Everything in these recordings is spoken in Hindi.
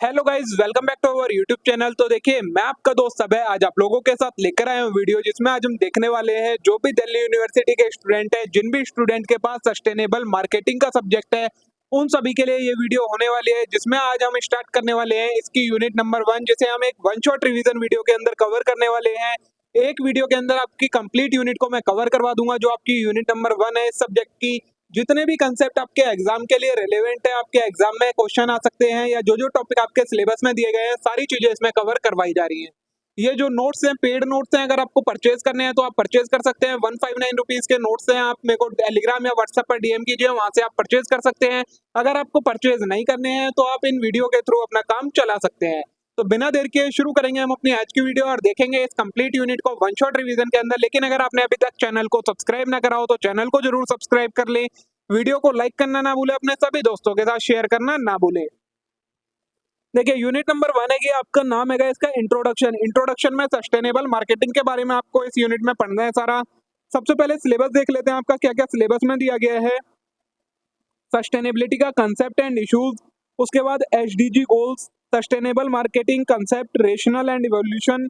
Hello guys, welcome back to our YouTube channel. तो देखिए, मैं आपका दोस्त सब है आज आप लोगों के साथ लेकर आया हूँ वीडियो, जिसमें आज हम देखने वाले हैं जो भी दिल्ली यूनिवर्सिटी के स्टूडेंट है, जिन भी स्टूडेंट के पास सस्टेनेबल मार्केटिंग का सब्जेक्ट है, उन सभी के लिए ये वीडियो होने वाली है। जिसमें आज हम स्टार्ट करने वाले हैं इसकी यूनिट नंबर 1, जिसे हम एक वन शॉट रिवीजन वीडियो के अंदर कवर करने वाले हैं। एक वीडियो के अंदर आपकी कंप्लीट यूनिट को मैं कवर करवा दूंगा, जो आपकी यूनिट नंबर 1 है इस सब्जेक्ट की। जितने भी कंसेप्ट आपके एग्जाम के लिए रिलेवेंट है, आपके एग्जाम में क्वेश्चन आ सकते हैं, या जो जो टॉपिक आपके सिलेबस में दिए गए हैं, सारी चीजें इसमें कवर करवाई जा रही हैं। ये जो नोट्स हैं, पेड नोट्स हैं, अगर आपको परचेज करने हैं तो आप परचेज कर सकते हैं। 159 रुपीज के नोट्स हैं। आप मेरे को टेलीग्राम या व्हाट्सएप पर डीएम कीजिए, वहां से आप परचेज कर सकते हैं। अगर आपको परचेज नहीं करने हैं तो आप इन वीडियो के थ्रू अपना काम चला सकते हैं। तो बिना देर के शुरू करेंगे हम अपनी आज की वीडियो और देखेंगे इस कंप्लीट यूनिट को वन शॉट रिवीजन के अंदर। लेकिन अगर आपने अभी तक चैनल को सब्सक्राइब ना करा हो तो चैनल को जरूर सब्सक्राइब कर ले, वीडियो को लाइक करना ना भूले, अपने सभी दोस्तों के साथ शेयर करना ना भूले। देखिए, यूनिट नंबर 1 है कि आपका नाम है इसका इंट्रोडक्शन। इंट्रोडक्शन में सस्टेनेबल मार्केटिंग के बारे में आपको इस यूनिट में पढ़ना है सारा। सबसे पहले सिलेबस देख लेते हैं आपका क्या क्या सिलेबस में दिया गया है। सस्टेनेबिलिटी का कंसेप्ट एंड इश्यूज, उसके बाद SDG goals, sustainable marketing concept, rationale and evolution,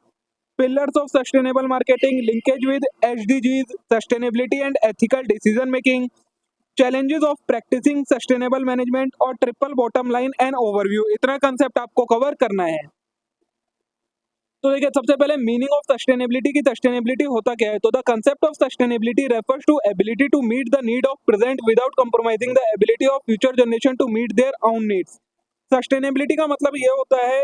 pillars of sustainable marketing, linkage with SDGs, sustainability and ethical decision making, challenges of practising sustainable management और triple bottom line and overview. इतना कंसेप्ट आपको कवर करना है। तो देखिए, सबसे पहले मीनिंग ऑफ सस्टेनेबिलिटी की सस्टेनेबिलिटी होता क्या है। तो the concept of sustainability refers to ability to meet the need of present without compromising the ability of future generation to meet their own needs. Sustainability का मतलब ये होता है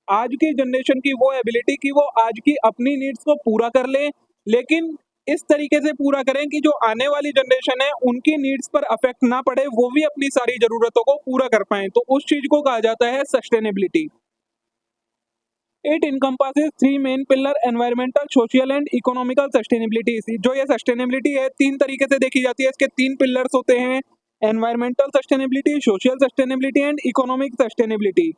आज की जनरेशन की वो एबिलिटी कि वो आज की अपनी नीड्स को पूरा कर ले, लेकिन इस तरीके से पूरा करें कि जो आने वाली जनरेशन है उनकी नीड्स पर अफेक्ट ना पड़े, वो भी अपनी सारी जरूरतों को पूरा कर पाए। तो उस चीज को कहा जाता है sustainability. It encompasses 3 main pillar, environmental, social and economical sustainability. जो ये सस्टेनेबिलिटी है 3 तरीके से देखी जाती है। इसके 3 पिलर्स होते हैं, environmental sustainability, social sustainability and economic sustainability.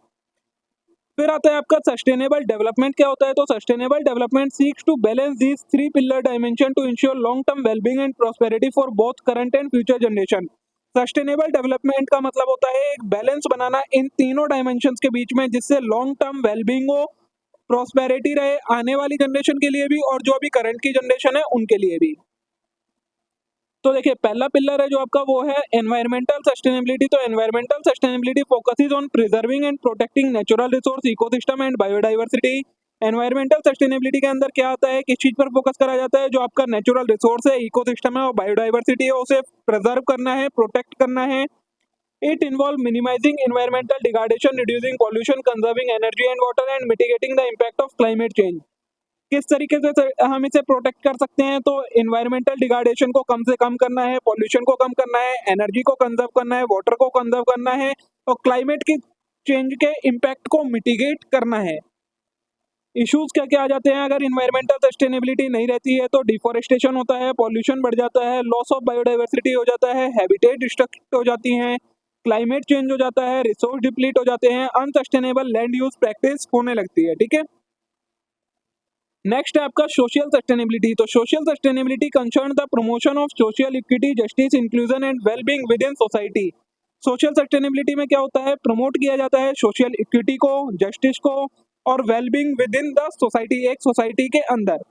फिर आता है आपका सस्टेनेबल डेवलपमेंट। क्या होता है। तो sustainable development seeks to balance these 3 pillar dimension to ensure long term wellbeing and prosperity for both current and future generation. Sustainable development का मतलब होता है एक बैलेंस बनाना इन तीनों डायमेंशंस के बीच में, जिससे लॉन्ग टर्म वेलबींग हो, प्रॉस्पेरिटी रहे आने वाली जनरेशन के लिए भी और जो अभी करंट की जनरेशन है उनके लिए भी। तो देखिए, पहला पिलर है जो आपका वो है एनवायरमेंटल सस्टेनेबिलिटी। तो environmental sustainability focuses on preserving and protecting natural resource, ecosystem and biodiversity. Environmental sustainability के अंदर क्या आता है, किस चीज पर फोकस करा जाता है। जो आपका नेचुरल रिसोर्स है, इकोसिस्टम है और बायोडाइवर्सिटी है, उसे प्रिजर्व करना है, प्रोटेक्ट करना है। It involve minimising environmental degradation, reducing pollution, conserving energy and water and mitigating the impact of climate change. किस तरीके से हम इसे प्रोटेक्ट कर सकते हैं। तो इन्वायरमेंटल डिग्रेडेशन को कम से कम करना है, पॉल्यूशन को कम करना है, एनर्जी को कंजर्व करना है, वाटर को कंजर्व करना है और क्लाइमेट की चेंज के इम्पैक्ट को मिटिगेट करना है। इश्यूज क्या क्या आ जाते हैं अगर इन्वायरमेंटल सस्टेनेबिलिटी नहीं रहती है। तो डिफोरेस्टेशन होता है, पॉल्यूशन बढ़ जाता है, लॉस ऑफ बायोडाइवर्सिटी हो जाता है, हैबिटेट डिस्ट्रक्ट हो जाती हैं, क्लाइमेट चेंज हो जाता है, रिसोर्स डिप्लीट हो जाते हैं, अनसस्टेनेबल लैंड यूज प्रैक्टिस होने लगती है। ठीक है। नेक्स्ट है आपका सोशल सस्टेनेबिलिटी। तो social sustainability concern the promotion of social equity, justice, inclusion and wellbeing with in society. Social sustainability में क्या होता है, प्रमोट किया जाता है सोशल इक्विटी को, जस्टिस को और wellbeing within the society, एक सोसाइटी के अंदर।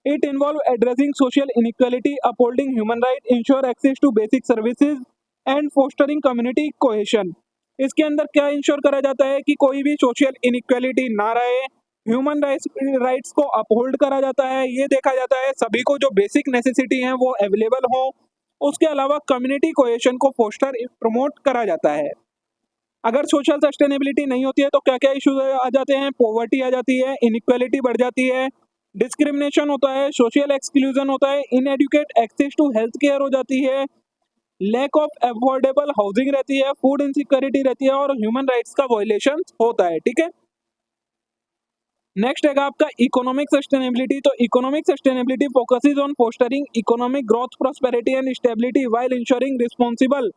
It involve addressing social inequality, upholding human right, ensure access to basic services and fostering community cohesion. इसके अंदर क्या इंश्योर करा जाता है कि कोई भी सोशल इनइक्वालिटी ना रहे, ह्यूमन राइट्स को अपहोल्ड करा जाता है, ये देखा जाता है सभी को जो बेसिक नेसेसिटी है वो अवेलेबल हो। उसके अलावा कम्युनिटी कोहेशन को फोस्टर प्रमोट करा जाता है। अगर सोशल सस्टेनेबिलिटी नहीं होती है तो क्या क्या इश्यूज आ जाते हैं, पॉवर्टी आ जाती है, इनइक्वालिटी बढ़ जाती है, डिस्क्रिमिनेशन होता है, सोशल एक्सक्लूजन होता है, inadequate access to health care हो जाती है, लैक ऑफ अफोर्डेबल हाउसिंग रहती है, फूड इनसिक्योरिटी रहती है और ह्यूमन राइट्स का वायलेशन होता है। ठीक है। नेक्स्ट है आपका इकोनॉमिक सस्टेनेबिलिटी। तो economic sustainability focuses on fostering economic growth, prosperity and stability while ensuring responsible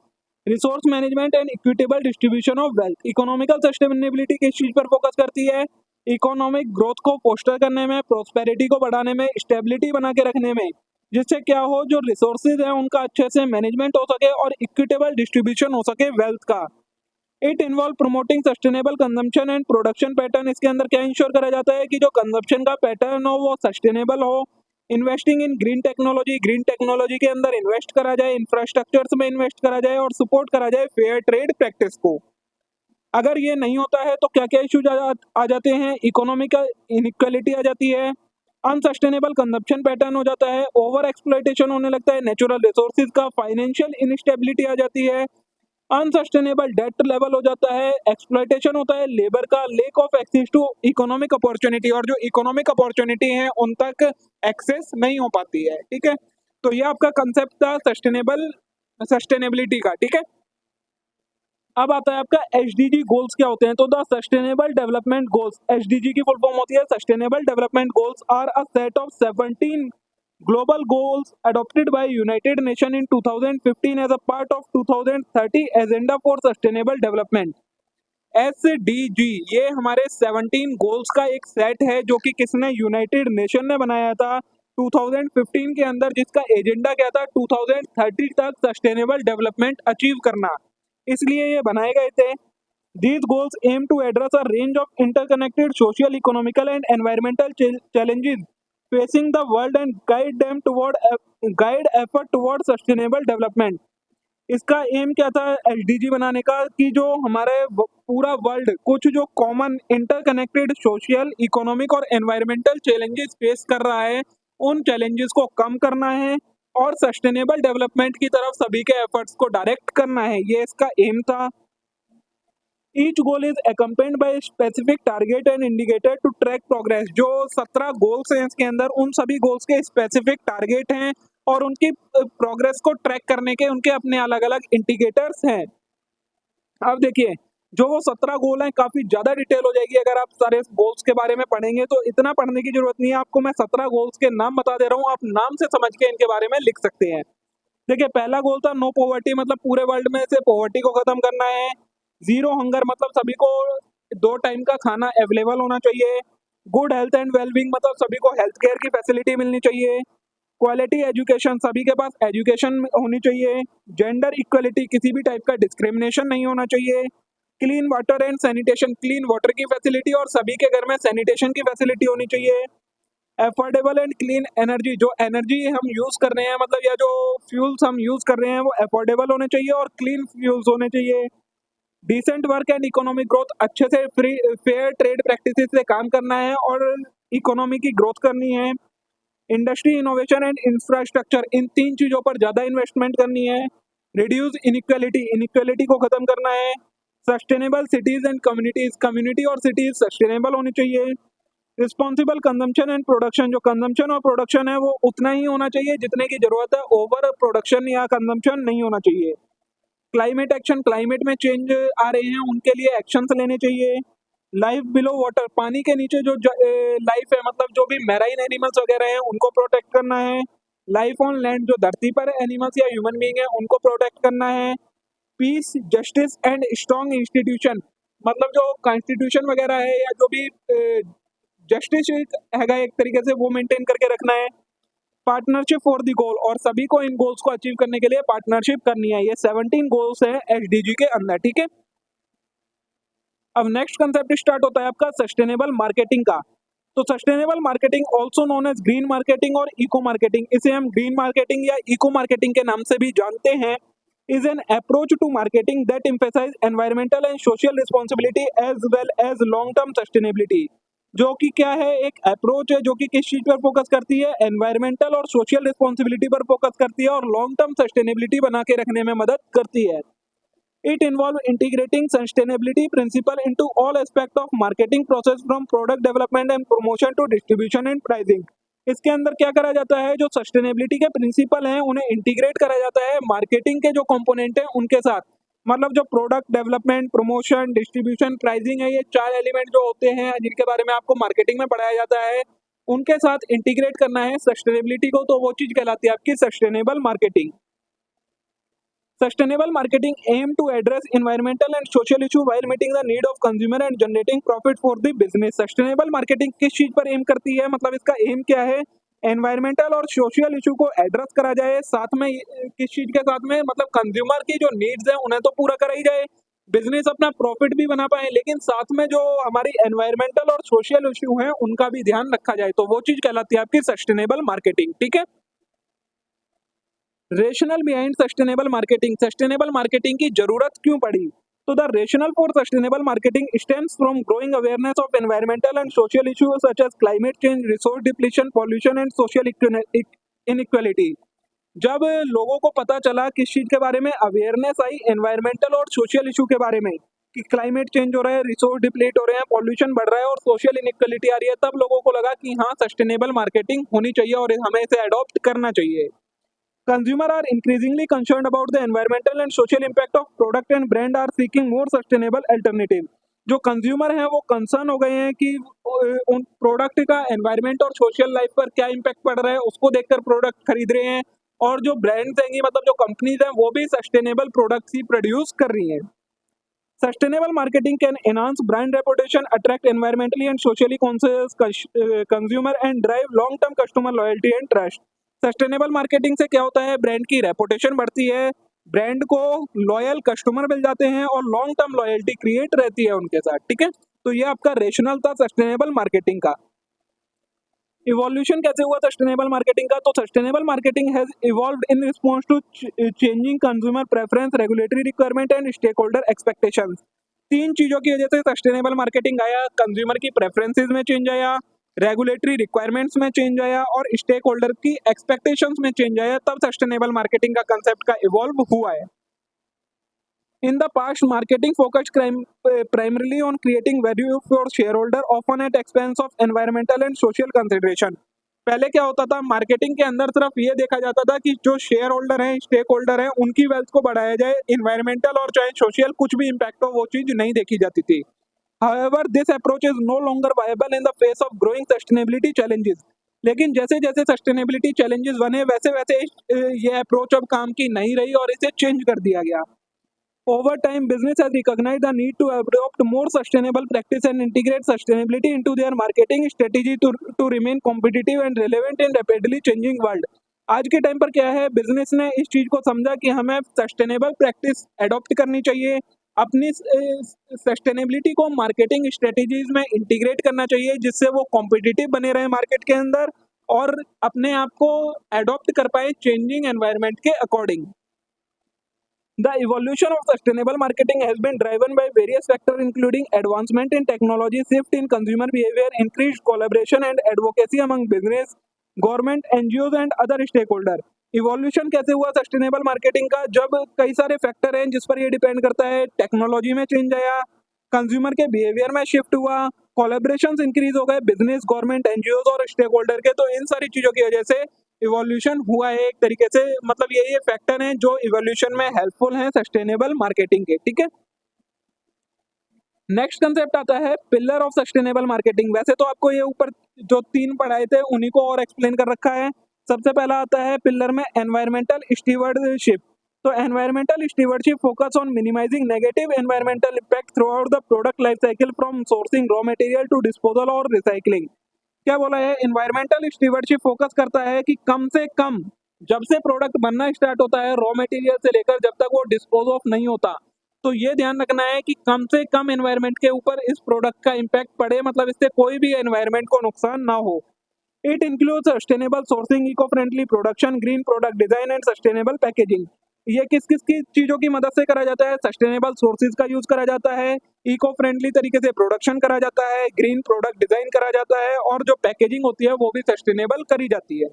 resource management and equitable distribution of wealth. Economical sustainability किस चीज पर फोकस करती है, इकोनॉमिक ग्रोथ को फोस्टर करने में, प्रॉस्पेरिटी को बढ़ाने में, स्टेबिलिटी बना के रखने में, जिससे क्या हो जो रिसोर्सेज है उनका अच्छे से मैनेजमेंट हो सके और इक्विटेबल डिस्ट्रीब्यूशन हो सके वेल्थ का। It involve promoting sustainable consumption and production pattern. इसके अंदर क्या इंश्योर करा जाता है कि जो कंजम्पशन का पैटर्न हो वो सस्टेनेबल हो। इन्वेस्टिंग इन ग्रीन टेक्नोलॉजी के अंदर इन्वेस्ट करा जाए, इंफ्रास्ट्रक्चर्स में इन्वेस्ट करा जाए और सपोर्ट करा जाए फेयर ट्रेड प्रैक्टिस को। अगर ये नहीं होता है तो क्या क्या इश्यूज आ जाते हैं? इकोनॉमिकल इनइक्वालिटी आ जाती है, अनसस्टेनेबल कंजप्शन पैटर्न हो जाता है, ओवर एक्सप्लॉइटेशन होने लगता है नेचुरल रिसोर्सेज का, फाइनेंशियल इनस्टेबिलिटी आ जाती है, अनसस्टेनेबल डेट लेवल हो जाता है, एक्सप्लॉइटेशन होता है लेबर का, lack of access to economic opportunity, और जो इकोनॉमिक अपॉर्चुनिटी है उन तक एक्सेस नहीं हो पाती है। ठीक है, तो ये आपका कंसेप्ट था सस्टेनेबिलिटी का। ठीक है, अब आता है आपका एचडीजी गोल्स क्या होते हैं। तो the sustainable development goals, SDG की फुल फॉर्म होती है sustainable development goals, are a set of 17 global goals adopted by United Nations in 2015 as a part of 2030 Agenda for Sustainable Development। SDG ये हमारे 17 गोल्स का एक सेट है जो कि किसने, यूनाइटेड नेशन ने बनाया था 2015 के अंदर, जिसका एजेंडा क्या था 2030 तक सस्टेनेबल डेवलपमेंट अचीव करना, इसलिए ये बनाए गए थे। These goals aim to address a range of interconnected social, economical, and environmental challenges facing the world and guide effort toward sustainable development। इसका एम क्या था एचडीजी बनाने का, कि जो हमारे पूरा वर्ल्ड कुछ जो कॉमन इंटरकनेक्टेड सोशल, इकोनॉमिक और एनवायरमेंटल चैलेंजेस फेस कर रहा है, उन चैलेंजेस को कम करना है और सस्टेनेबल डेवलपमेंट की तरफ सभी के एफर्ट्स को डायरेक्ट करना है, ये इसका एम था। Each goal is accompanied by specific target and indicator to track progress। जो 17 गोल्स हैं इसके अंदर, उन सभी गोल्स के स्पेसिफिक टारगेट हैं और उनकी प्रोग्रेस को ट्रैक करने के उनके अपने अलग अलग इंडिकेटर्स हैं। अब देखिए, जो वो 17 गोल हैं काफी ज्यादा डिटेल हो जाएगी अगर आप सारे गोल्स के बारे में पढ़ेंगे, तो इतना पढ़ने की जरूरत नहीं है आपको, मैं 17 गोल्स के नाम बता दे रहा हूँ, आप नाम से समझ के इनके बारे में लिख सकते हैं। देखिए, पहला गोल था नो पॉवर्टी, मतलब पूरे वर्ल्ड में से पॉवर्टी को खत्म करना है। जीरो हंगर, मतलब सभी को 2 टाइम का खाना अवेलेबल होना चाहिए। गुड हेल्थ एंड वेलबींग, मतलब सभी को हेल्थ केयर की फैसिलिटी मिलनी चाहिए। क्वालिटी एजुकेशन, सभी के पास एजुकेशन होनी चाहिए। जेंडर इक्वलिटी, किसी भी टाइप का डिस्क्रिमिनेशन नहीं होना चाहिए। Clean water and sanitation, clean water की फैसिलिटी और सभी के घर में सैनिटेशन की फैसिलिटी होनी चाहिए। अफोर्डेबल एंड क्लीन एनर्जी, जो एनर्जी हम यूज कर रहे हैं, मतलब या जो फ्यूल्स हम यूज कर रहे हैं वो अफोर्डेबल होने चाहिए और क्लीन फ्यूल्स होने चाहिए। Decent work and economic growth, अच्छे से फेयर ट्रेड प्रैक्टिसेस से काम करना है और इकोनॉमी की ग्रोथ करनी है। इंडस्ट्री, इनोवेशन एंड इंफ्रास्ट्रक्चर, इन 3 चीजों पर ज्यादा इन्वेस्टमेंट करनी है। रिड्यूस इनइक्वालिटी, इनइक्वालिटी को खत्म करना है। Sustainable cities and communities, community और सिटीज सस्टेनेबल होनी चाहिए। रिस्पॉन्सिबल कंजम्पशन एंड प्रोडक्शन, जो कंजम्पशन और प्रोडक्शन है वो उतना ही होना चाहिए जितने की जरूरत है, ओवर प्रोडक्शन या कंजम्पशन नहीं होना चाहिए। क्लाइमेट एक्शन, क्लाइमेट में चेंज आ रहे हैं उनके लिए एक्शंस लेने चाहिए। लाइफ बिलो वाटर, पानी के नीचे जो लाइफ है, मतलब जो भी मैराइन एनिमल्स वगैरह हैं उनको प्रोटेक्ट करना है। लाइफ ऑन लैंड, जो धरती पर एनिमल्स या ह्यूमन बीइंग है उनको प्रोटेक्ट करना है। Peace, justice and strong institution, मतलब जो कॉन्स्टिट्यूशन वगैरह है या जो भी जस्टिस हैगा एक तरीके से वो मेंटेन करके रखना है। पार्टनरशिप फॉर द गोल, और सभी को इन गोल्स को अचीव करने के लिए पार्टनरशिप करनी है। ये 17 गोल्स हैं एचडीजी के अंदर। ठीक है, अब नेक्स्ट कंसेप्ट स्टार्ट होता है आपका सस्टेनेबल मार्केटिंग का। तो sustainable marketing also known as green marketing और इको मार्केटिंग, इसे हम ग्रीन मार्केटिंग या इको मार्केटिंग के नाम से भी जानते हैं, is an approach to marketing that emphasise environmental and social responsibility as well as long term sustainability. जो कि क्या है, एक अप्रोच है जो कि किस चीज पर फोकस करती है, एनवायरमेंटल और सोशल रिस्पॉन्सिबिलिटी पर फोकस करती है और लॉन्ग टर्म सस्टेनेबिलिटी बना के रखने में मदद करती है। It involves integrating sustainability principle into all aspects of marketing process from product development and promotion to distribution and pricing। इसके अंदर क्या करा जाता है, जो सस्टेनेबिलिटी के प्रिंसिपल हैं उन्हें इंटीग्रेट करा जाता है मार्केटिंग के जो कंपोनेंट हैं उनके साथ। मतलब जो product development, promotion, distribution, pricing है, ये 4 एलिमेंट जो होते हैं जिनके बारे में आपको मार्केटिंग में पढ़ाया जाता है, उनके साथ इंटीग्रेट करना है सस्टेनेबिलिटी को, तो वो चीज कहलाती है आपकी sustainable marketing. Sustainable marketing aim to address environmental and social issue while meeting the need of consumer and generating profit for the business। Sustainable marketing किस चीज पर एम करती है, मतलब इसका एम क्या है, एनवायरमेंटल और सोशल इशू को एड्रेस करा जाए, साथ में किस चीज के साथ में, मतलब कंज्यूमर की जो नीड्स है उन्हें तो पूरा करा ही जाए, बिजनेस अपना प्रॉफिट भी बना पाए, लेकिन साथ में जो हमारी एनवायरमेंटल और सोशल इश्यू हैं उनका भी ध्यान रखा जाए, तो वो चीज कहलाती है आपकी सस्टेनेबल मार्केटिंग। ठीक है। रेशनल बिहाइंड सस्टेनेबल मार्केटिंग की जरूरत क्यों पड़ी? तो the rational for sustainable marketing stems from growing awareness of environmental and social issues such as climate change, resource depletion, pollution and social inequality. जब लोगों को पता चला किस चीज के बारे में, अवेयरनेस आई एनवायरमेंटल और सोशल इशू के बारे में कि क्लाइमेट चेंज हो रहा है, रिसोर्स डिप्लीट हो रहे हैं, पॉल्यूशन बढ़ रहा है और सोशल इनइक्वालिटी आ रही है, तब लोगों को लगा कि हाँ, सस्टेनेबल मार्केटिंग होनी चाहिए और हमें इसे अडॉप्ट करना चाहिए। Consumers are increasingly concerned about the environmental and social impact of product and brand are seeking more sustainable alternative। जो कंज्यूमर हैं वो कंसर्न हो गए हैं कि उन प्रोडक्ट का एनवायरमेंट और सोशल लाइफ पर क्या इम्पैक्ट पड़ रहा है, उसको देखकर प्रोडक्ट खरीद रहे हैं। और जो ब्रांड्स हैं, मतलब जो कंपनीज हैं, वो भी सस्टेनेबल प्रोडक्ट्स ही प्रोड्यूस कर रही हैं। Sustainable marketing can enhance brand reputation, attract environmentally and socially conscious consumer and drive long-term customer loyalty and trust। Sustainable marketing से क्या होता है, ब्रांड की रेपुटेशन बढ़ती है, ब्रांड को लॉयल कस्टमर मिल जाते हैं और लॉन्ग टर्म लॉयल्टी क्रिएट रहती है उनके साथ। ठीक है। तो ये आपका रेशनल था सस्टेनेबल मार्केटिंग का। इवोल्यूशन कैसे हुआ सस्टेनेबल मार्केटिंग का? तो sustainable marketing has evolved in response to changing consumer preference, regulatory requirement and stakeholder expectations. तीन चीजों की वजह से सस्टेनेबल मार्केटिंग आया। कंज्यूमर की प्रेफरेंसेस में चेंज आया, रेगुलेटरी रिक्वायरमेंट्स में चेंज आया और स्टेक होल्डर की एक्सपेक्टेशंस में चेंज आया, तब सस्टेनेबल मार्केटिंग का कंसेप्ट का इवॉल्व हुआ है। In the past, marketing focused primarily on creating value for shareholder, often at expense of environmental and social consideration। पहले क्या होता था, मार्केटिंग के अंदर सिर्फ ये देखा जाता था कि जो शेयर होल्डर हैं, स्टेक होल्डर हैं, उनकी वेल्थ को बढ़ाया जाए, इन्वायरमेंटल और चाहे सोशल कुछ भी इम्पैक्ट हो, वो चीज नहीं देखी जाती थी। However, this approach is no longer viable in the face of growing sustainability challenges। लेकिन जैसे जैसे सस्टेनेबिलिटी चैलेंजेस बने, वैसे वैसे ये अप्रोच अब काम की नहीं रही और इसे चेंज कर दिया गया। Over time, business has recognized the need to adopt more sustainable practice and integrate sustainability into their marketing strategy to remain competitive and relevant in rapidly changing world। आज के टाइम पर क्या है, बिजनेस ने इस चीज को समझा कि हमें सस्टेनेबल प्रैक्टिस अडॉप्ट करनी चाहिए, अपनी सस्टेनेबिलिटी को मार्केटिंग स्ट्रेटेजीज में इंटीग्रेट करना चाहिए, जिससे वो कॉम्पिटिटिव बने रहे मार्केट के अंदर और अपने आप को अडॉप्ट कर पाए चेंजिंग एनवायरनमेंट के according. The evolution of sustainable marketing has been driven by various factors including advancement in technology, shift in consumer behavior, increased collaboration and advocacy among business, government, NGOs and other stakeholders। Evolution कैसे हुआ सस्टेनेबल मार्केटिंग का? जब कई सारे फैक्टर हैं जिस पर ये डिपेंड करता है। टेक्नोलॉजी में चेंज आया, कंज्यूमर के बिहेवियर में शिफ्ट हुआ, कोलैबोरेशंस इंक्रीज हो गए बिजनेस, गवर्नमेंट, एनजीओज और स्टेक होल्डर के। तो इन सारी चीजों की वजह से इवोल्यूशन हुआ है एक तरीके से, मतलब ये फैक्टर हैं जो इवोल्यूशन में हेल्पफुल हैं सस्टेनेबल मार्केटिंग के। ठीक है। नेक्स्ट कंसेप्ट आता है पिलर ऑफ सस्टेनेबल मार्केटिंग। वैसे तो आपको ये ऊपर जो तीन पढ़ाए थे उन्हीं को और एक्सप्लेन कर रखा है। सबसे पहला आता है पिलर में एनवायरमेंटल स्टीवर्डशिप। तो environmental stewardship focus on minimising negative environmental impact throughout the product life cycle from sourcing raw material to disposal और रिसाइकलिंग। क्या बोला है, एनवायरमेंटल स्टीवर्डशिप फोकस करता है कि कम से कम जब से प्रोडक्ट बनना स्टार्ट होता है रॉ मटेरियल से लेकर जब तक वो डिस्पोज ऑफ नहीं होता, तो ये ध्यान रखना है कि कम से कम एनवायरमेंट के ऊपर इस प्रोडक्ट का इम्पैक्ट पड़े, मतलब इससे कोई भी एनवायरमेंट को नुकसान ना हो। It includes sustainable sourcing, eco friendly production, green product design and sustainable packaging. ये किस किस की चीजों की मदद से करा जाता है? सस्टेनेबल सोर्सेज का यूज करा जाता है, इको फ्रेंडली तरीके से प्रोडक्शन करा जाता है, ग्रीन प्रोडक्ट डिजाइन करा जाता है और जो पैकेजिंग होती है वो भी सस्टेनेबल करी जाती है।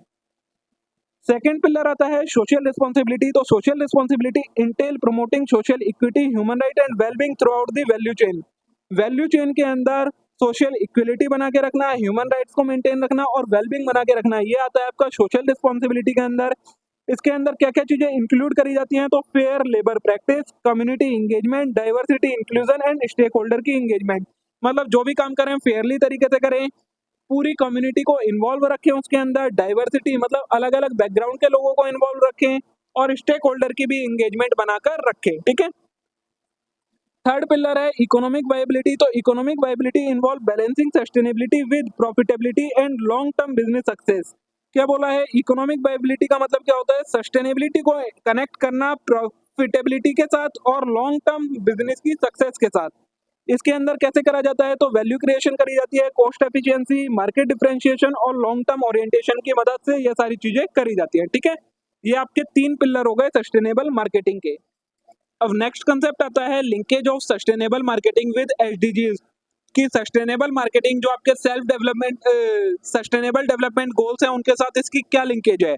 सेकेंड पिलर आता है सोशल रिस्पॉन्सिबिलिटी। तो social responsibility Intel promoting social equity, human right and wellbeing through out the value chain. Value chain के अंदर सोशल इक्विलिटी बना के रखना, ह्यूमन राइट्स को मेंटेन रखना और वेलबींग बना के रखना, ये आता है आपका सोशल रिस्पॉन्सिबिलिटी के अंदर। इसके अंदर क्या क्या चीजें इंक्लूड करी जाती हैं? तो fair labour practice, community engagement, diversity inclusion and stakeholder की इंगेजमेंट। मतलब जो भी काम करें फेयरली तरीके से करें, पूरी कम्युनिटी को इन्वॉल्व रखें उसके अंदर, डाइवर्सिटी मतलब अलग अलग बैकग्राउंड के लोगों को इन्वॉल्व रखें और स्टेक होल्डर की भी इंगेजमेंट बनाकर रखें। ठीक है। थर्ड पिलर है इकोनॉमिक वायबिलिटी। तो economic viability involve balancing sustainability with profitability and long term business success. क्या बोला है, इकोनॉमिक वायबिलिटी का मतलब क्या होता है? सस्टेनेबिलिटी को कनेक्ट करना प्रॉफिटेबिलिटी के साथ और लॉन्ग टर्म बिजनेस की सक्सेस के साथ। इसके अंदर कैसे करा जाता है, तो वैल्यू क्रिएशन करी जाती है, कॉस्ट एफिशिएंसी, मार्केट डिफरेंशिएशन और लॉन्ग टर्म ओरिएंटेशन की मदद से ये सारी चीजें करी जाती है। ठीक है, ये आपके 3 पिलर हो गए सस्टेनेबल मार्केटिंग के। अब नेक्स्ट कंसेप्ट आता है linkage of sustainable marketing with SDGs. कि सस्टेनेबल मार्केटिंग जो आपके self development sustainable development goals हैं उनके साथ इसकी क्या लिंकेज है।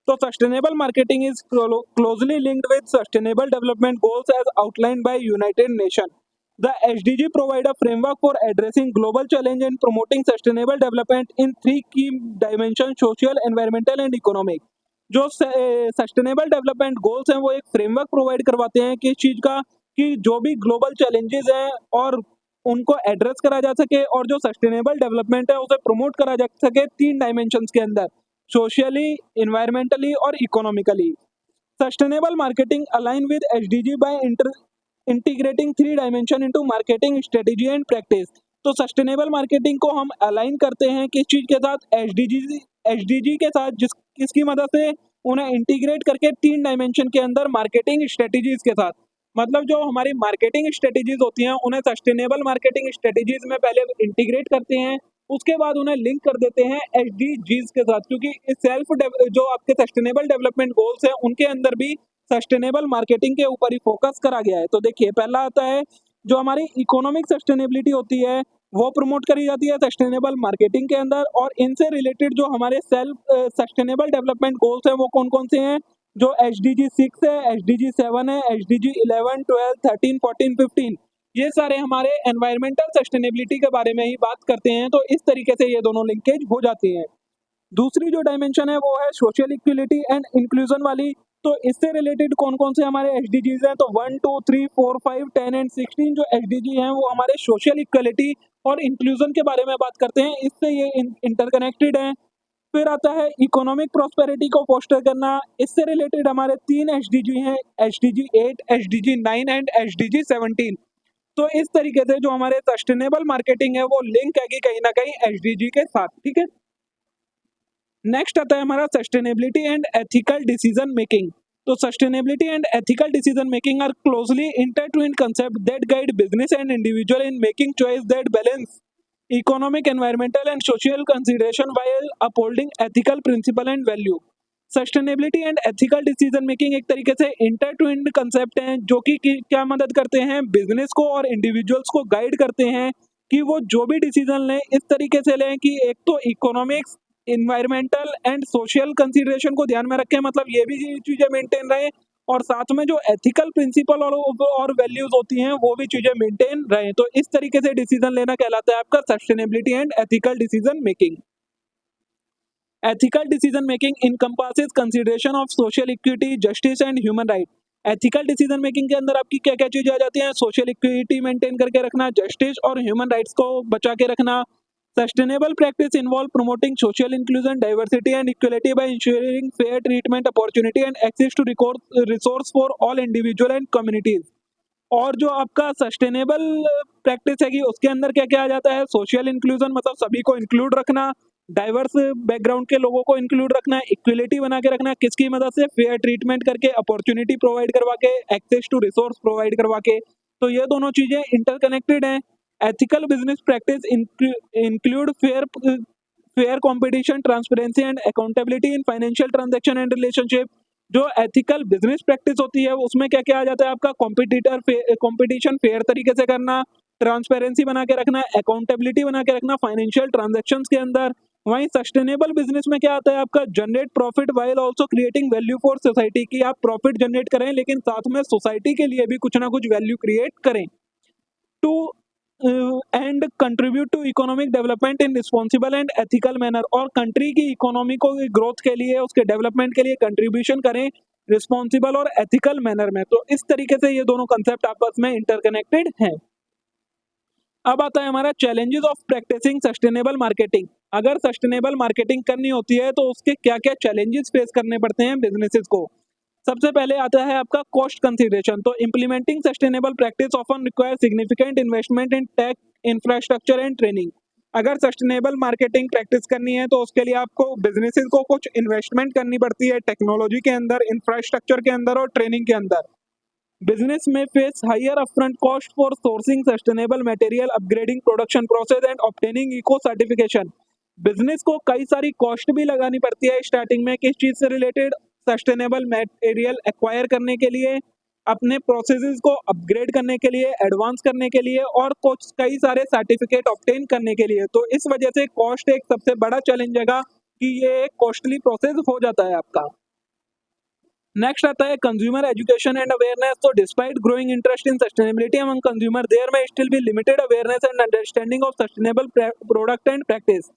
तो sustainable marketing is closely linked with sustainable development goals as outlined by United Nation. The SDG provide a framework for addressing global challenge and promoting sustainable development in 3 key dimensions: social, environmental and economic। जो सस्टेनेबल डेवलपमेंट गोल्स हैं वो एक फ्रेमवर्क प्रोवाइड करवाते हैं कि इस चीज का कि जो भी ग्लोबल चैलेंजेस हैं और उनको एड्रेस करा जा सके और जो सस्टेनेबल डेवलपमेंट है उसे प्रमोट करा जा सके 3 डायमेंशंस के अंदर: सोशली, इन्वायरमेंटली और economically. Sustainable marketing align with SDG by integrating 3 dimension into marketing strategy and practice. तो सस्टेनेबल मार्केटिंग को हम अलाइन करते हैं किस चीज के साथ, एसडीजी के साथ, किसकी मदद से, उन्हें इंटीग्रेट करके 3 डायमेंशन के अंदर मार्केटिंग स्ट्रेटेजीज के साथ। मतलब जो हमारी मार्केटिंग स्ट्रेटेजीज होती हैं उन्हें सस्टेनेबल मार्केटिंग स्ट्रेटेजीज में पहले इंटीग्रेट करते हैं, उसके बाद उन्हें लिंक कर देते हैं एसडीजीज के साथ, क्योंकि सेल्फ जो आपके सस्टेनेबल डेवलपमेंट गोल्स हैं उनके अंदर भी सस्टेनेबल मार्केटिंग के ऊपर ही फोकस करा गया है। तो देखिए पहला आता है जो हमारी इकोनॉमिक सस्टेनेबिलिटी होती है वो प्रमोट करी जाती है सस्टेनेबल मार्केटिंग के अंदर, और इनसे रिलेटेड जो हमारे सेल्फ सस्टेनेबल डेवलपमेंट गोल्स हैं वो कौन कौन से हैं, जो एचडीजी 6 है, एचडीजी 7 है, एचडीजी 11, 12, 13, 14, 15, ये सारे हमारे एनवायरमेंटल सस्टेनेबिलिटी के बारे में ही बात करते हैं। तो इस तरीके से ये दोनों लिंकेज हो जाती हैं। दूसरी जो डायमेंशन है वो है सोशल इक्विलिटी एंड इंक्लूजन वाली। तो इससे रिलेटेड कौन कौन से हमारे एचडीजीज हैं, तो 1, 2, 3, 4, 5, 10 एंड 16 जो एचडीजी हैं वो हमारे सोशल इक्वलिटी और इंक्लूजन के बारे में बात करते हैं, इससे ये इंटरकनेक्टेड हैं। फिर आता है इकोनॉमिक प्रॉस्पेरिटी को फोस्टर करना, इससे रिलेटेड हमारे 3 एचडीजी हैं, एचडीजी 8, एचडीजी 9 एंड एचडीजी 17। तो इस तरीके से जो हमारे सस्टेनेबल मार्केटिंग है वो लिंक है कि कहीं ना कहीं एचडीजी के साथ। ठीक है, नेक्स्ट आता है हमारा sustainability and ethical decision making. तो sustainability and ethical decision making are closely intertwined concept that guide business and individual in making choice that balance economic, environmental and social consideration while upholding ethical principle and value. Sustainability and ethical decision making एक तरीके से इंटरट्विन्ड कंसेप्ट हैं जो कि क्या मदद करते हैं, बिजनेस को और इंडिविजुअल्स को गाइड करते हैं कि वो जो भी डिसीजन लें इस तरीके से लें कि एक तो economics, environmental and social consideration को ध्यान में रखें, मतलब ये भी चीजें मेंटेन रहे, और साथ में जो एथिकल प्रिंसिपल और वैल्यूज होती हैं वो भी चीजें मेंटेन रहे। तो इस तरीके से डिसीजन लेना कहलाता है आपका sustainability and ethical decision making. Ethical decision making encompasses consideration of social equity, justice and human right. Ethical decision making के अंदर आपकी क्या क्या चीजें आ जाती हैं, सोशल इक्विटी मेंटेन करके रखना, जस्टिस और ह्यूमन राइट्स को बचा के रखना। Sustainable practice involve promoting social inclusion, diversity and equality by ensuring fair treatment, opportunity and access to resource for all individual and communities। और जो आपका सस्टेनेबल प्रैक्टिस है कि उसके अंदर क्या क्या आ जाता है, सोशल इंक्लूजन मतलब सभी को इंक्लूड रखना, डाइवर्स बैकग्राउंड के लोगों को इंक्लूड रखना, इक्वलिटी बना के रखना, किसकी मदद से, फेयर ट्रीटमेंट करके, अपॉर्चुनिटी प्रोवाइड करवा के, एक्सेस टू रिसोर्स प्रोवाइड करवा के। तो ये दोनों चीजें इंटरकनेक्टेड हैं। Ethical business practice include fair competition, transparency and accountability in financial transaction and relationship. जो एथिकल बिजनेस प्रैक्टिस होती है उसमें क्या क्या आ जाता है आपका, कंपटीशन फेयर तरीके से करना, ट्रांसपेरेंसी बना के रखना, अकाउंटेबिलिटी बना के रखना फाइनेंशियल ट्रांजैक्शंस के अंदर। वहीं सस्टेनेबल बिजनेस में क्या आता है आपका, generate profit while also creating value for society, की आप प्रॉफिट जनरेट करें लेकिन साथ में सोसाइटी के लिए भी कुछ ना कुछ वैल्यू क्रिएट करें। To and contribute to economic development in responsible and ethical manner, और कंट्री की इकोनॉमी को ग्रोथ के लिए, उसके डेवलपमेंट के लिए कंट्रीब्यूशन करें रिस्पॉन्सिबल और एथिकल मैनर में। तो इस तरीके से ये दोनों कंसेप्ट आपस में इंटरकनेक्टेड हैं। अब आता है हमारा challenges of practising sustainable marketing. अगर सस्टेनेबल मार्केटिंग करनी होती है तो उसके क्या क्या चैलेंजेस फेस करने पड़ते हैं बिजनेसेस को। सबसे पहले आता है आपका कॉस्ट कंसीडरेशन। तो implementing sustainable practice often require significant investment in tech, infrastructure and training. अगर सस्टेनेबल मार्केटिंग प्रैक्टिस करनी है तो उसके लिए आपको बिजनेसेस को कुछ इन्वेस्टमेंट करनी पड़ती है टेक्नोलॉजी के अंदर, इंफ्रास्ट्रक्चर के अंदर और ट्रेनिंग के अंदर। Business may face higher upfront cost for sourcing sustainable material, upgrading production process and obtaining eco certification. Business को कई सारी कॉस्ट भी लगानी पड़ती है स्टार्टिंग में किस चीज से रिलेटेड, सस्टेनेबल मटेरियल एक्वायर करने के लिए, अपने प्रोसेसेस को अपग्रेड करने के लिए, एडवांस करने के लिए और कुछ कई सारे सर्टिफिकेट ऑब्टेन करने के लिए। तो इस वजह से कॉस्ट एक सबसे बड़ा चैलेंज है कि ये एक कॉस्टली प्रोसेस हो जाता है आपका। नेक्स्ट आता है कंज्यूमर एजुकेशन एंड अवेयरनेस। तो despite growing interest in sustainability among consumer, there may still be limited awareness and understanding of sustainable product and practice.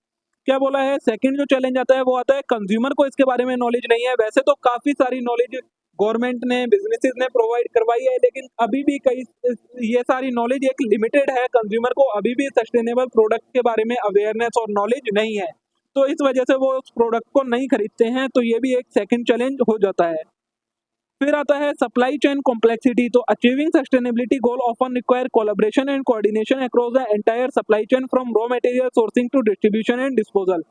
क्या बोला है, सेकंड जो चैलेंज आता है वो आता है कंज्यूमर को इसके बारे में नॉलेज नहीं है। वैसे तो काफी सारी नॉलेज गवर्नमेंट ने, बिजनेसेस ने प्रोवाइड करवाई है, लेकिन अभी भी कई ये सारी नॉलेज एक लिमिटेड है। कंज्यूमर को अभी भी सस्टेनेबल प्रोडक्ट के बारे में अवेयरनेस और नॉलेज नहीं है, तो इस वजह से वो उस प्रोडक्ट को नहीं खरीदते हैं। तो ये भी एक सेकंड चैलेंज हो जाता है। फिर आता है सप्लाई चेन कॉम्प्लेक्सिटी। तो achieving sustainability goal often require collaboration and coordination across the entire supply chain from raw material sourcing to distribution and disposal.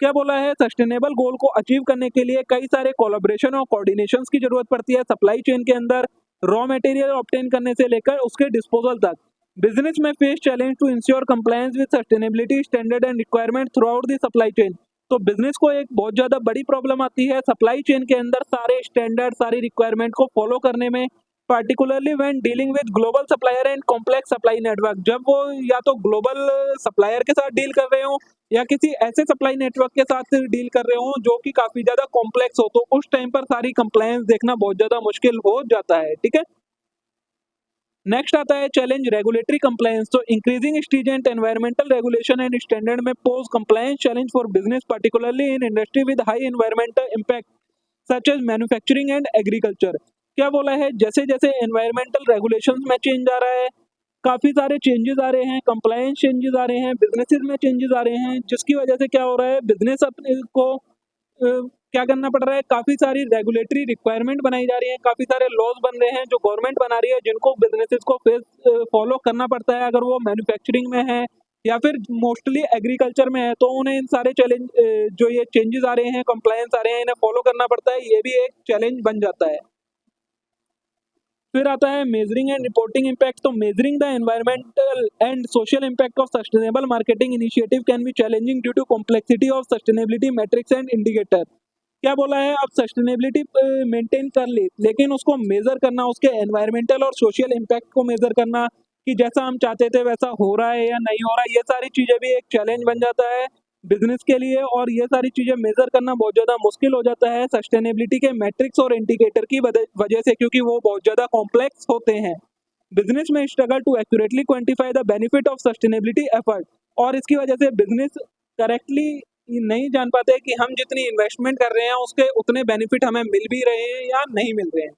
क्या बोला है, सस्टेनेबल गोल को अचीव करने के लिए कई सारे कोलैबोरेशन और कोऑर्डिनेशन की जरूरत पड़ती है सप्लाई चेन के अंदर, रॉ मटेरियल ऑब्टेन करने से लेकर उसके डिस्पोजल तक। बिजनेस में face challenge to ensure compliance with sustainability standard and requirement throughout the supply chain. तो बिजनेस को एक बहुत ज्यादा बड़ी प्रॉब्लम आती है सप्लाई चेन के अंदर सारे स्टैंडर्ड, सारी रिक्वायरमेंट को फॉलो करने में, particularly when dealing with global supplier and complex supply network. जब वो या तो ग्लोबल सप्लायर के साथ डील कर रहे हो या किसी ऐसे सप्लाई नेटवर्क के साथ डील कर रहे हो जो कि काफी ज्यादा कॉम्प्लेक्स हो, तो उस टाइम पर सारी कंप्लायंस देखना बहुत ज्यादा मुश्किल हो जाता है। ठीक है, नेक्स्ट आता है चैलेंज रेगुलेटरी कंप्लायंस। तो increasing stringent environmental regulation and standard may pose compliance challenge for business, particularly in industry with high environmental impact such as manufacturing and agriculture. क्या बोला है, जैसे जैसे एनवायरमेंटल रेगुलेशंस में चेंज आ रहा है, काफी सारे चेंजेस आ रहे हैं, कंप्लायंस चेंजेस आ रहे हैं, बिजनेसेस में चेंजेस आ रहे हैं, जिसकी वजह से क्या हो रहा है, बिजनेस अपने को क्या करना पड़ रहा है, काफी सारी रेगुलेटरी रिक्वायरमेंट बनाई जा रही है, काफी सारे लॉज बन रहे हैं जो गवर्नमेंट बना रही है, जिनको बिजनेसेस को फॉलो करना पड़ता है अगर वो मैन्युफैक्चरिंग में है या फिर मोस्टली एग्रीकल्चर में है। तो उन्हें इन सारे चैलेंज, जो ये चेंजेस आ रहे हैं, कंप्लायंस आ रहे हैं, इन्हें फॉलो करना पड़ता है। ये भी एक चैलेंज बन जाता है। फिर आता है मेजरिंग एंड रिपोर्टिंग इम्पैक्ट। तो measuring the environmental and social impact of sustainable marketing initiative can be challenging due to complexity of sustainability metrics and indicator. क्या बोला है, आप सस्टेनेबिलिटी मेंटेन कर ली, लेकिन उसको मेजर करना, उसके एनवायरमेंटल और सोशल इम्पैक्ट को मेजर करना कि जैसा हम चाहते थे वैसा हो रहा है या नहीं हो रहा है, ये सारी चीजें भी एक चैलेंज बन जाता है बिजनेस के लिए। और ये सारी चीजें मेजर करना बहुत ज्यादा मुश्किल हो जाता है सस्टेनेबिलिटी के मैट्रिक्स और इंडिकेटर की वजह से, क्योंकि वो बहुत ज्यादा कॉम्प्लेक्स होते हैं। बिजनेस में struggle to accurately quantify the benefit of sustainability effort, और इसकी वजह से बिजनेस करेक्टली नहीं जान पाते कि हम जितनी इन्वेस्टमेंट कर रहे हैं उसके उतने बेनिफिट हमें मिल भी रहे हैं या नहीं मिल रहे हैं।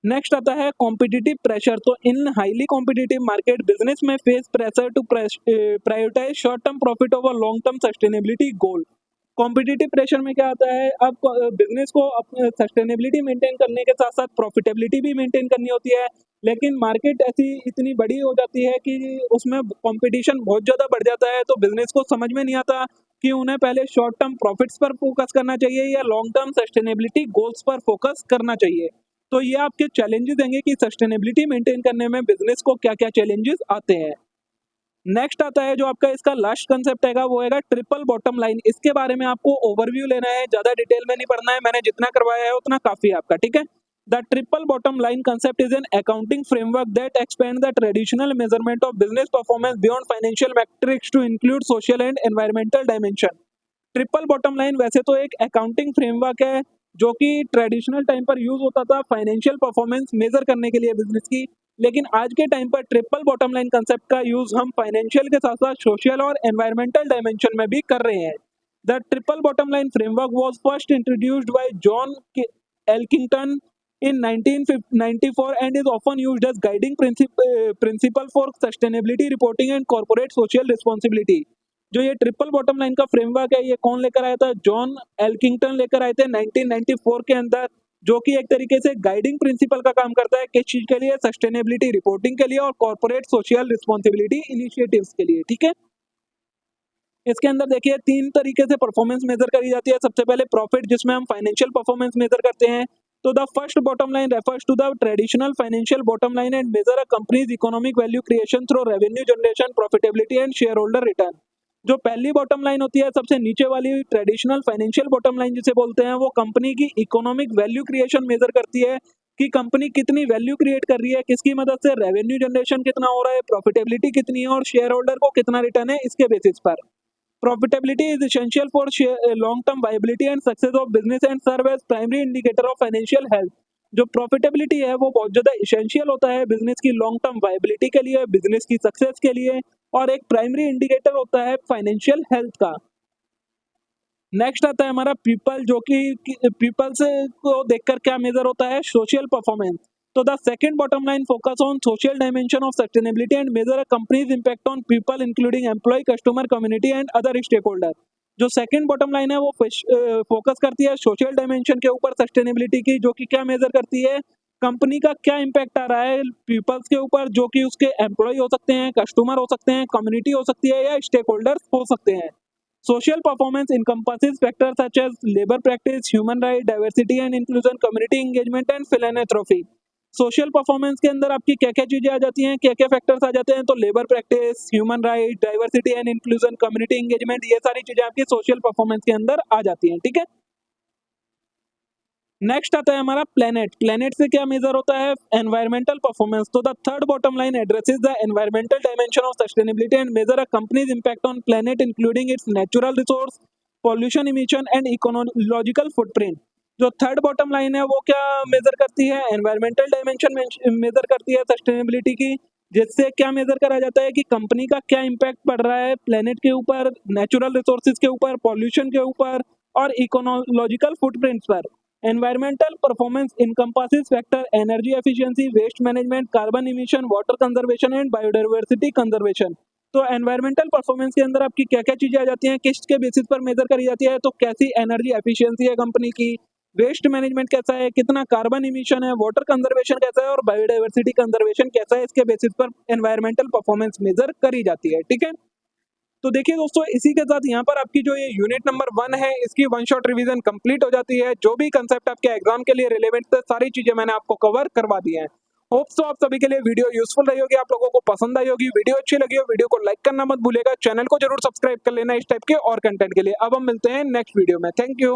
नेक्स्ट आता है कॉम्पिटिटिव प्रेशर। तो in highly competitive market business में face pressure to prioritise short term profit over long term sustainability goal. Competitive pressure में क्या आता है, अब बिजनेस को सस्टेनेबिलिटी मेंटेन करने के साथ साथ प्रॉफिटेबिलिटी भी मेंटेन करनी होती है, लेकिन मार्केट ऐसी इतनी बड़ी हो जाती है कि उसमें कंपटीशन बहुत ज़्यादा बढ़ जाता है। तो बिजनेस को समझ में नहीं आता कि उन्हें पहले शॉर्ट टर्म प्रॉफिट्स पर फोकस करना चाहिए या लॉन्ग टर्म सस्टेनेबिलिटी गोल्स पर फोकस करना चाहिए। तो ये आपके चैलेंजेस देंगे कि सस्टेनेबिलिटी मेंटेन करने में बिजनेस को क्या क्या चैलेंजेस आते हैं। नेक्स्ट आता है जो आपका इसका लास्ट कंसेप्ट हैगा, वो हैगा ट्रिपल बॉटम लाइन। इसके बारे में आपको ओवरव्यू लेना है, ज्यादा डिटेल में नहीं पढ़ना है, मैंने जितना करवाया है उतना काफी है आपका। ठीक है, the triple bottom line concept is an accounting framework that expand the traditional measurement of business performance beyond financial metrics to include social and environmental dimension. Triple bottom line वैसे तो एक अकाउंटिंग फ्रेमवर्क है जो कि ट्रेडिशनल टाइम पर यूज होता था फाइनेंशियल परफॉर्मेंस मेजर करने के लिए बिजनेस की, लेकिन आज के टाइम पर ट्रिपल बॉटम लाइन कंसेप्ट का यूज हम फाइनेंशियल के साथ साथ सोशल और एनवायरमेंटल डायमेंशन में भी कर रहे हैं। The triple bottom line framework was first introduced by John Elkington in 1994 and is often used as guiding principle for sustainability reporting and corporate social responsibility। जो ये ट्रिपल बॉटम लाइन का फ्रेमवर्क है, ये कौन लेकर आया था, जॉन एल्किंगटन लेकर आए थे 1994 के अंदर, जो कि एक तरीके से गाइडिंग प्रिंसिपल का काम करता है किस चीज के लिए, सस्टेनेबिलिटी रिपोर्टिंग के लिए और कॉर्पोरेट सोशल रिस्पॉन्सिबिलिटी इनिशिएटिव्स के लिए। ठीक है, इसके अंदर देखिए 3 तरीके से परफॉर्मेंस मेजर करी जाती है। सबसे पहले प्रॉफिट, जिसमें हम फाइनेंशियल परफॉर्मेंस मेजर करते हैं। तो the first bottom line refers to the traditional financial bottom line and measure a company's economic value creation through revenue generation, profitability and share holder return. जो पहली बॉटम लाइन होती है, सबसे नीचे वाली ट्रेडिशनल फाइनेंशियल बॉटम लाइन जिसे बोलते हैं, वो कंपनी की इकोनॉमिक वैल्यू क्रिएशन मेजर करती है कि कंपनी कितनी वैल्यू क्रिएट कर रही है, किसकी मदद से, रेवेन्यू जनरेशन कितना हो रहा है, प्रॉफिटेबिलिटी कितनी है और शेयर होल्डर को कितना रिटर्न है, इसके बेसिस पर। Profitability is essential for long-term viability and success of business and serve as primary indicator of financial health। जो प्रॉफिटेबिलिटी है वो बहुत ज़्यादा इसेंशियल होता है बिजनेस की लॉन्ग टर्म वायबिलिटी के लिए, बिजनेस की सक्सेस के लिए, और एक प्राइमरी इंडिकेटर होता है फाइनेंशियल हेल्थ का। नेक्स्ट आता है हमारा पीपल, जो कि पीपल से को देखकर क्या मेजर होता है, सोशल परफॉर्मेंस। तो the second bottom line focus on social dimension of sustainability and measure a company's impact on people including employ, customer, community and other stake holder. जो सेकंड बॉटम लाइन है वो फोकस करती है सोशल डायमेंशन के ऊपर, सस्टेनेबिलिटी की, जो कि क्या मेजर करती है, कंपनी का क्या इम्पैक्ट आ रहा है पीपल्स के ऊपर, जो कि उसके एम्प्लॉय हो सकते हैं, कस्टमर हो सकते हैं, कम्युनिटी हो सकती है या स्टेक होल्डर्स हो सकते हैं। Social performance encompasses factors such as labor practice, human rights, diversity and inclusion, community engagement and philanthropy। Social performance के अंदर आपकी क्या क्या चीजें आ जाती हैं, क्या क्या फैक्टर्स आ जाते हैं, तो labour practice, human right, diversity and inclusion, community engagement, ये सारी चीजें आपकी सोशल परफॉर्मेंस के अंदर आ जाती हैं। ठीक है, नेक्स्ट आता है हमारा प्लेनेट। प्लेनेट से क्या मेजर होता है, एनवायरमेंटल परफॉर्मेंस। तो the third bottom line addresses the environmental dimension of sustainability and measure a company's impact on planet including its natural resource, pollution emission and ecological footprint. जो थर्ड बॉटम लाइन है वो क्या मेजर करती है, एनवायरमेंटल डायमेंशन मेजर करती है सस्टेनेबिलिटी की, जिससे क्या मेजर करा जाता है कि कंपनी का क्या इम्पैक्ट पड़ रहा है प्लेनेट के ऊपर, नेचुरल रिसोर्सेज के ऊपर, पॉल्यूशन के ऊपर और इकोलॉजिकल फुटप्रिंट्स पर। Environmental performance encompasses factor energy efficiency, waste management, carbon emission, water conservation and biodiversity conservation। तो एनवायरमेंटल परफॉर्मेंस के अंदर आपकी क्या क्या चीजें आ जाती हैं, किसके बेसिस पर मेजर करी जाती है, तो कैसी एनर्जी एफिशिएंसी है कंपनी की, वेस्ट मैनेजमेंट कैसा है, कितना कार्बन इमिशन है, वाटर कंजर्वेशन कैसा है और बायोडाइवर्सिटी कंजर्वेशन कैसा है, इसके बेसिस पर एनवायरमेंटल परफॉर्मेंस मेजर करी जाती है। ठीक है, तो देखिए दोस्तों, इसी के साथ यहाँ पर आपकी जो ये यूनिट नंबर 1 है, इसकी वन शॉट रिवीजन कंप्लीट हो जाती है। जो भी कंसेप्ट आपके एग्जाम के लिए रिलेवेंट थे, सारी चीजें मैंने आपको कवर करवा दी हैं। होप्स तो आप सभी के लिए वीडियो यूजफुल रही होगी, आप लोगों को पसंद आई होगी। वीडियो अच्छी लगी हो, वीडियो को लाइक करना मत भूलिएगा, चैनल को जरूर सब्सक्राइब कर लेना इस टाइप के और कंटेंट के लिए। अब हम मिलते हैं नेक्स्ट वीडियो में। Thank you.